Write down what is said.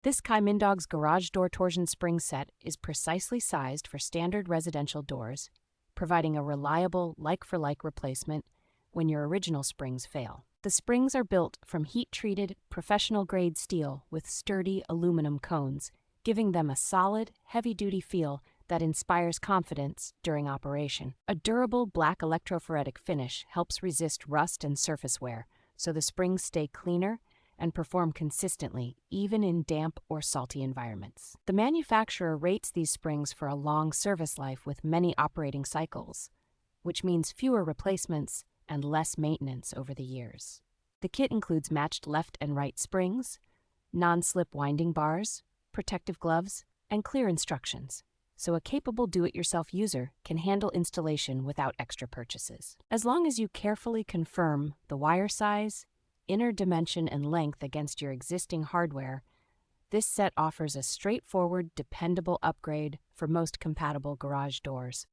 This KaiMinDogz garage door torsion spring set is precisely sized for standard residential doors, providing a reliable like-for-like replacement when your original springs fail. The springs are built from heat-treated, professional-grade steel with sturdy aluminum cones, giving them a solid, heavy-duty feel that inspires confidence during operation. A durable black electrophoretic finish helps resist rust and surface wear, so the springs stay cleaner and perform consistently, even in damp or salty environments. The manufacturer rates these springs for a long service life with many operating cycles, which means fewer replacements and less maintenance over the years. The kit includes matched left and right springs, non-slip winding bars, protective gloves, and clear instructions, so a capable do-it-yourself user can handle installation without extra purchases. As long as you carefully confirm the wire size, inner dimension, and length against your existing hardware, this set offers a straightforward, dependable upgrade for most compatible garage doors.